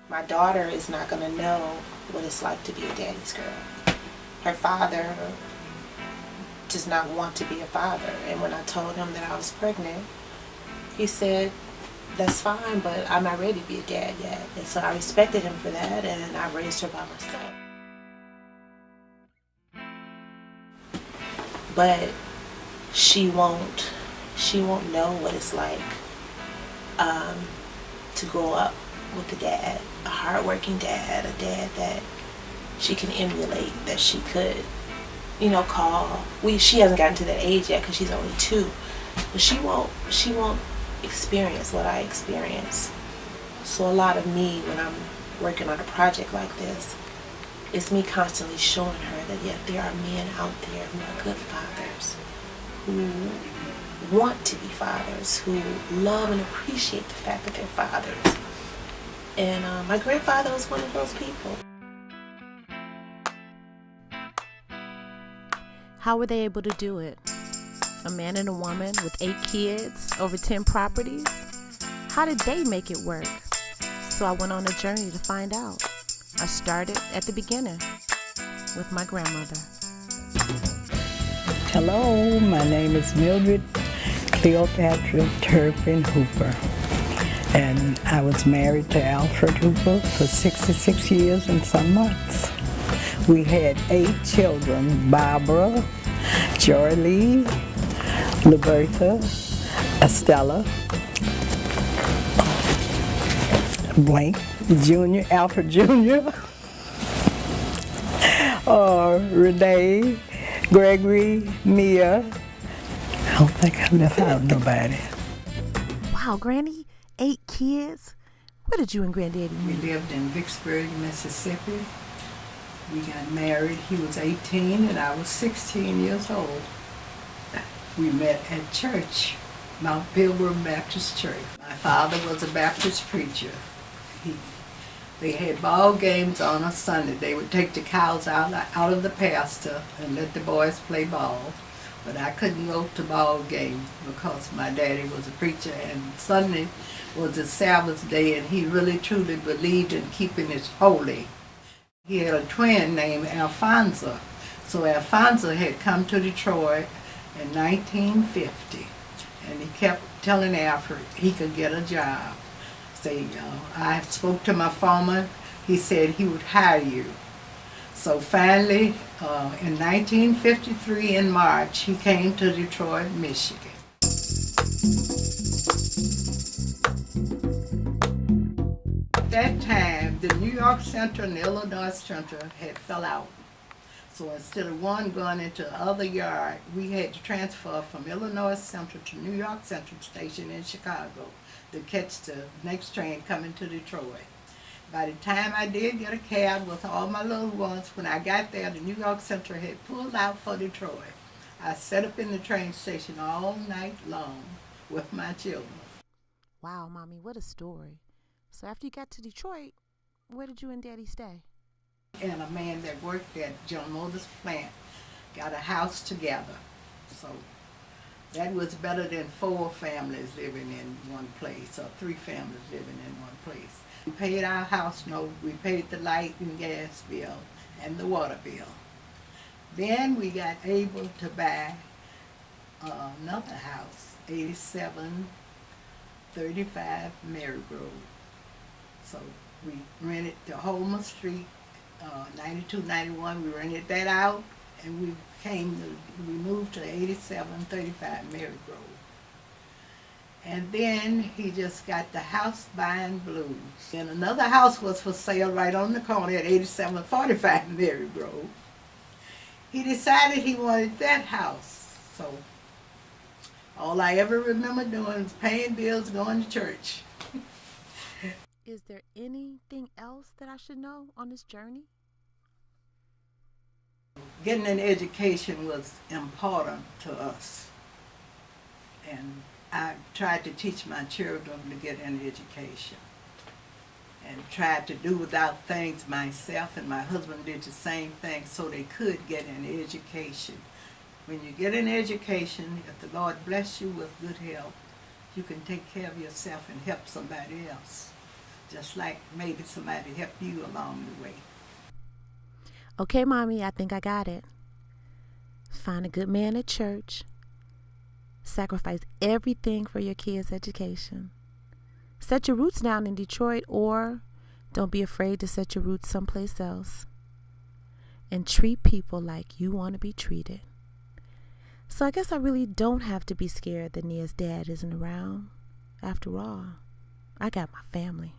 My daughter is not going to know what it's like to be a daddy's girl. Her father does not want to be a father. And when I told him that I was pregnant, he said, that's fine, but I'm not ready to be a dad yet. And so I respected him for that, and I raised her by myself. But she won't know what it's like to grow up with a dad, a hardworking dad, a dad that she can emulate, that she could, call. She hasn't gotten to that age yet because she's only 2, but she won't experience what I experience. So a lot of me, when I'm working on a project like this, it's me constantly showing her that there are men out there who are good fathers, who want to be fathers, who love and appreciate the fact that they're fathers. And my grandfather was one of those people. How were they able to do it? A man and a woman with 8 kids, over 10 properties? How did they make it work? So I went on a journey to find out. I started at the beginning with my grandmother. Hello, my name is Mildred Cleopatra Turpin Hooper, and I was married to Alfred Hooper for 66 years and some months. We had 8 children: Barbara, Joy Lee, Libertha, Estella, Blank Jr., Alfred Jr., Renee, Gregory, Mia. I don't think I left out nobody. Wow, Granny, 8 kids? Where did you and Granddaddy We meet? lived in Vicksburg, Mississippi. We got married. He was 18 and I was 16 years old. We met at church, Mount Pilgrim Baptist Church. My father was a Baptist preacher. They had ball games on a Sunday. They would take the cows out of the pasture and let the boys play ball. But I couldn't go to ball games because my daddy was a preacher, and Sunday was a Sabbath day, and he really truly believed in keeping it holy. He had a twin named Alfonso. So Alfonso had come to Detroit in 1950, and he kept telling Alfred he could get a job. I spoke to my foreman. He said he would hire you. So finally, in 1953 in March, he came to Detroit, Michigan. At that time, the New York Central and the Illinois Central had fell out. So instead of one going into the other yard, we had to transfer from Illinois Central to New York Central Station in Chicago to catch the next train coming to Detroit. By the time I did get a cab with all my little ones, when I got there, the New York Central had pulled out for Detroit. I sat up in the train station all night long with my children. Wow, Mommy, what a story. So after you got to Detroit, where did you and Daddy stay? And a man that worked at General Motors plant got a house together. So that was better than 4 families living in one place or 3 families living in one place. We paid our house note, we paid the light and gas bill and the water bill. Then we got able to buy another house, 8735 Mary Grove. So we rented the Holman Street, 9291, we rented that out, and we moved to 8735 Mary Grove. And then he just got the house buying blues. And another house was for sale right on the corner at 8745 Mary Grove. He decided he wanted that house. So all I ever remember doing was paying bills, going to church. Is there anything else that I should know on this journey? Getting an education was important to us. And I tried to teach my children to get an education and tried to do without things myself, and my husband did the same thing so they could get an education. When you get an education, if the Lord bless you with good health, you can take care of yourself and help somebody else. just like maybe somebody help you along the way. Okay, Mommy, I think I got it. Find a good man at church. Sacrifice everything for your kids' education. Set your roots down in Detroit, or don't be afraid to set your roots someplace else. And treat people like you want to be treated. So I guess I really don't have to be scared that Nia's dad isn't around. After all, I got my family.